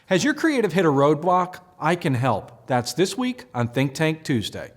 Has your creative hit a roadblock? I can help. That's this week on Think Tank Tuesday.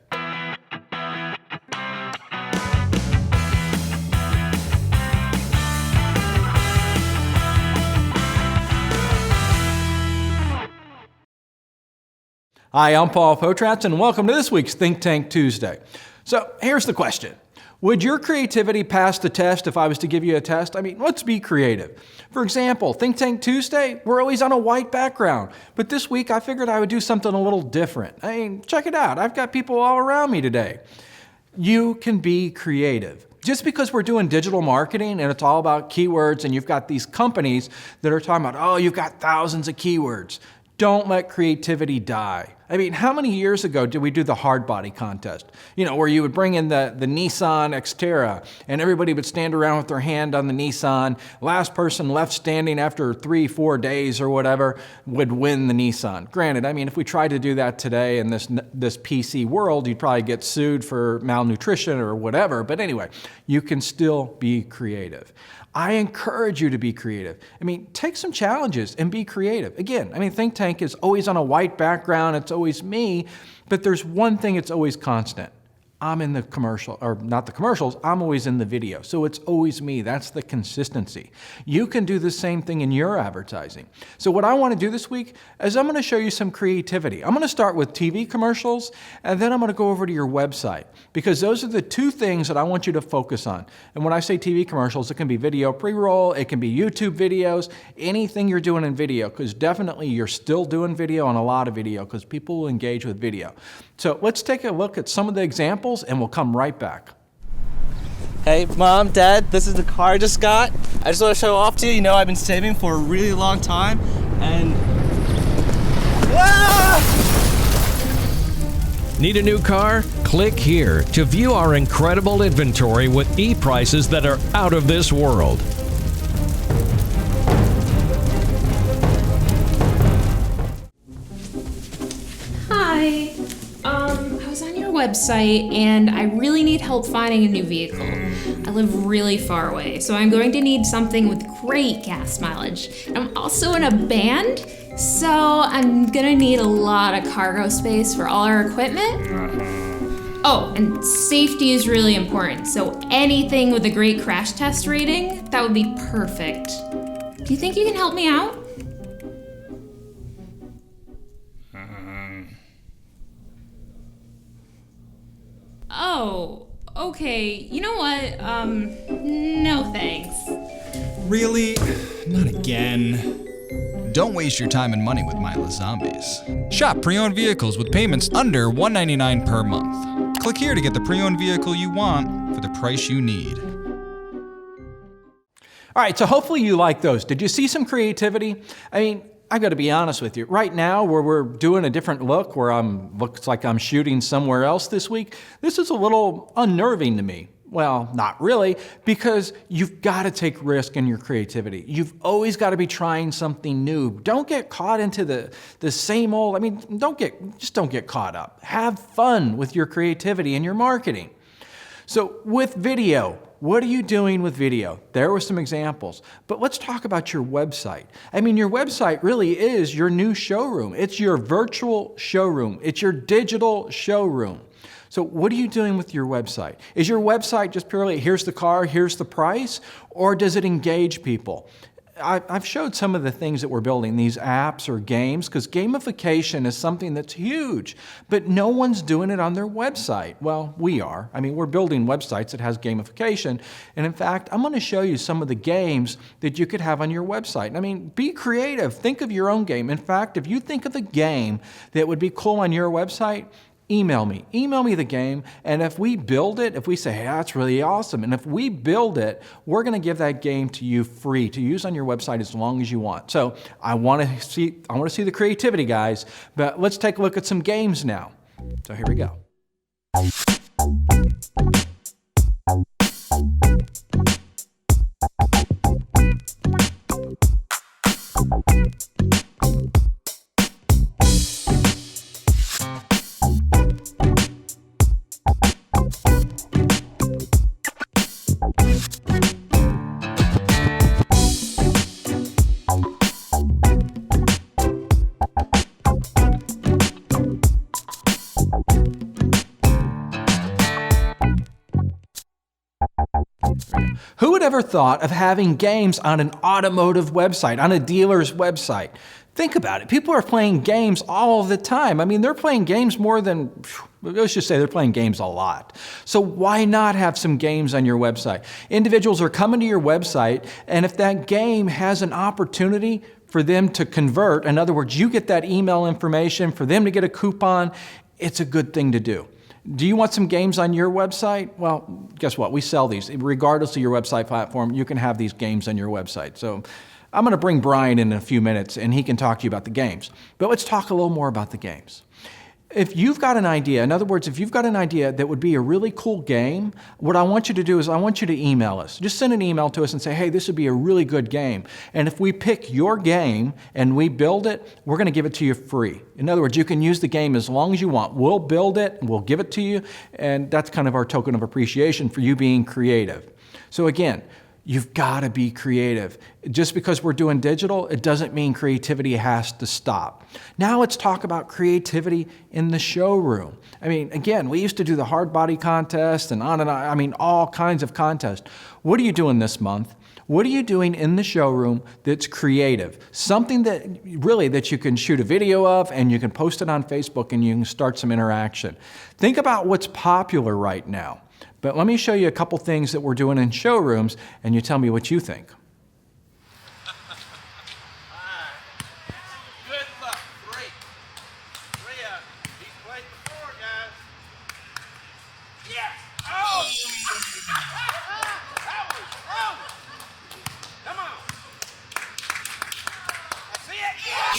Hi, I'm Paul Potratz, and welcome to this week's Think Tank Tuesday. So here's the question. Would your creativity pass the test if I was to give you a test? I mean, let's be creative. For example, Think Tank Tuesday, we're always on a white background. But this week, I figured I would do something a little different. I mean, check it out. I've got people all around me today. You can be creative. Just because we're doing digital marketing and it's all about keywords and you've got these companies that are talking about, oh, you've got thousands of keywords. Don't let creativity die. I mean, how many years ago did we do the hard body contest? You know, where you would bring in the Nissan Xterra and everybody would stand around with their hand on the Nissan. Last person left standing after 3-4 days or whatever would win the Nissan. Granted, I mean, if we tried to do that today in this PC world, you'd probably get sued for malnutrition or whatever. But anyway, you can still be creative. I encourage you to be creative. I mean, take some challenges and be creative. Again, I mean, Think Tank is always on a white background. It's always me, but there's one thing that's always constant. I'm in the commercial, or not the commercials, I'm always in the video. So it's always me. That's the consistency. You can do the same thing in your advertising. So what I want to do this week is I'm going to show you some creativity. I'm going to start with TV commercials, and then I'm going to go over to your website, because those are the two things that I want you to focus on. And when I say TV commercials, it can be video pre-roll, it can be YouTube videos, anything you're doing in video, because definitely you're still doing video and a lot of video, because people will engage with video. So let's take a look at some of the examples and we'll come right back. Hey, Mom, Dad, this is the car I just got. I just want to show off to you. You know, I've been saving for a really long time, and... Ah! Need a new car? Click here to view our incredible inventory with e-prices that are out of this world. Hi. I was on your website and I really need help finding a new vehicle. I live really far away, so I'm going to need something with great gas mileage. I'm also in a band, so I'm gonna need a lot of cargo space for all our equipment. Oh, and safety is really important, so anything with a great crash test rating, that would be perfect. Do you think you can help me out? Oh, okay. You know what? No thanks. Really? Not again. Don't waste your time and money with mindless zombies. Shop pre-owned vehicles with payments under $199 per month. Click here to get the pre-owned vehicle you want for the price you need. All right, so hopefully you like those. Did you see some creativity? I mean, I've got to be honest with you. Right now, where we're doing a different look, where looks like I'm shooting somewhere else this week, this is a little unnerving to me. Well, not really, because you've got to take risk in your creativity. You've always got to be trying something new. Don't get caught into the same old, just don't get caught up. Have fun with your creativity and your marketing. So with video, what are you doing with video? There were some examples, but let's talk about your website. I mean, your website really is your new showroom. It's your virtual showroom. It's your digital showroom. So what are you doing with your website? Is your website just purely, here's the car, here's the price, or does it engage people? I've showed some of the things that we're building, these apps or games, because gamification is something that's huge, but no one's doing it on their website. Well, we are. I mean, we're building websites that has gamification, and in fact, I'm going to show you some of the games that you could have on your website. I mean, be creative. Think of your own game. In fact, if you think of a game that would be cool on your website, email me the game, and if we build it, if we say, hey, that's really awesome, and if we build it, we're going to give that game to you free to use on your website as long as you want. So I want to see the creativity, guys, but let's take a look at some games now. So here we go. ever thought of having games on an automotive website, on a dealer's website? Think about it. People are playing games all the time. I mean, they're playing games more than, let's just say they're playing games a lot. So why not have some games on your website? Individuals are coming to your website, and if that game has an opportunity for them to convert, in other words, you get that email information, for them to get a coupon, it's a good thing to do. Do you want some games on your website? Well, guess what? We sell these. Regardless of your website platform, you can have these games on your website. So I'm going to bring Brian in a few minutes, and he can talk to you about the games. But let's talk a little more about the games. If you've got an idea, in other words, if you've got an idea that would be a really cool game, what I want you to do is I want you to email us. Just send an email to us and say, hey, this would be a really good game. And if we pick your game and we build it, we're going to give it to you free. In other words, you can use the game as long as you want. We'll build it, we'll give it to you, and that's kind of our token of appreciation for you being creative. So again, you've got to be creative. Just because we're doing digital, it doesn't mean creativity has to stop. Now let's talk about creativity in the showroom. I mean, again, we used to do the hard body contest and on, I mean, all kinds of contests. What are you doing this month? What are you doing in the showroom that's creative? Something that really that you can shoot a video of and you can post it on Facebook and you can start some interaction. Think about what's popular right now. But let me show you a couple things that we're doing in showrooms, and you tell me what you think. Good luck. Great. Rhea, he's played before, guys. Yes. Oh! That was wrong. Come on. I see it. Yes.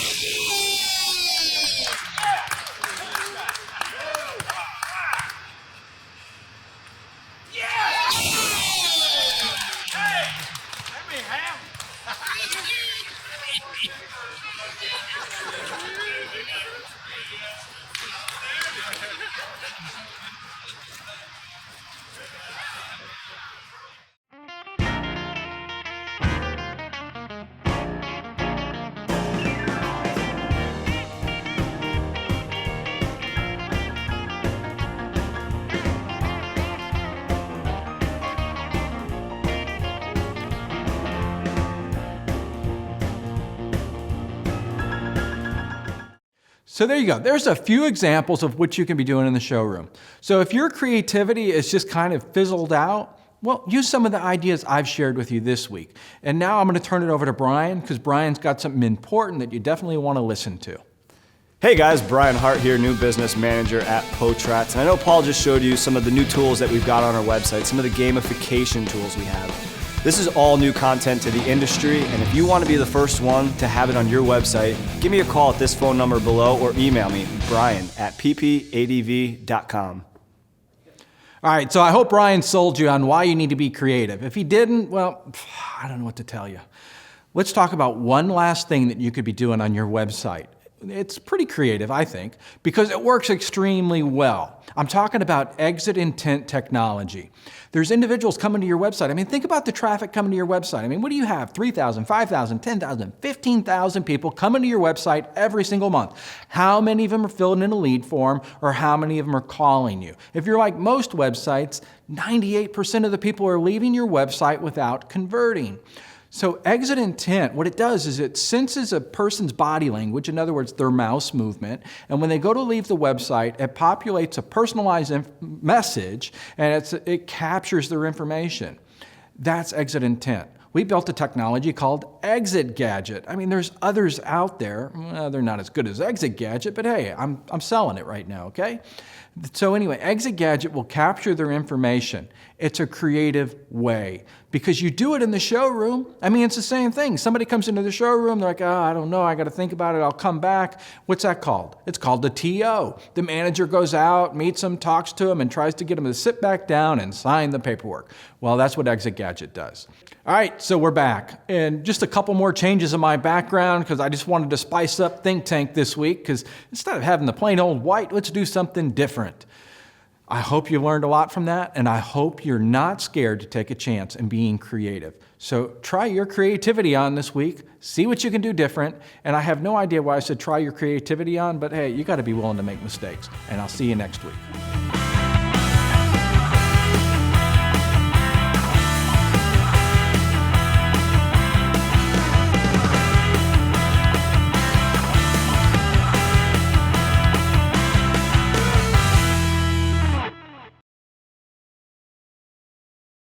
So there you go. There's a few examples of what you can be doing in the showroom. So if your creativity is just kind of fizzled out, well, use some of the ideas I've shared with you this week. And now I'm going to turn it over to Brian, because Brian's got something important that you definitely want to listen to. Hey guys, Brian Hart here, new business manager at Potratz. And I know Paul just showed you some of the new tools that we've got on our website, some of the gamification tools we have. This is all new content to the industry, and if you want to be the first one to have it on your website, give me a call at this phone number below or email me, brian@ppadv.com. All right, so I hope Brian sold you on why you need to be creative. If he didn't, well, I don't know what to tell you. Let's talk about one last thing that you could be doing on your website. It's pretty creative, I think, because it works extremely well. I'm talking about exit intent technology. There's individuals coming to your website. I mean, think about the traffic coming to your website. I mean, what do you have? 3,000, 5,000, 10,000, 15,000 people coming to your website every single month. How many of them are filling in a lead form, or how many of them are calling you? If you're like most websites, 98% of the people are leaving your website without converting. So exit intent, what it does is it senses a person's body language, in other words, their mouse movement, and when they go to leave the website, it populates a personalized message, and it captures their information. That's exit intent. We built a technology called Exit Gadget. I mean, there's others out there. Well, they're not as good as Exit Gadget, but hey, I'm selling it right now, okay? So anyway, Exit Gadget will capture their information. It's a creative way because you do it in the showroom. I mean, it's the same thing. Somebody comes into the showroom, they're like, oh, I don't know, I got to think about it, I'll come back. What's that called? It's called the TO. The manager goes out, meets them, talks to them, and tries to get them to sit back down and sign the paperwork. Well, that's what Exit Gadget does. All right, so we're back. And just a couple more changes in my background because I just wanted to spice up Think Tank this week because instead of having the plain old white, let's do something different. I hope you learned a lot from that, and I hope you're not scared to take a chance in being creative. So try your creativity on this week, see what you can do different, and I have no idea why I said try your creativity on, but hey, you got to be willing to make mistakes, and I'll see you next week.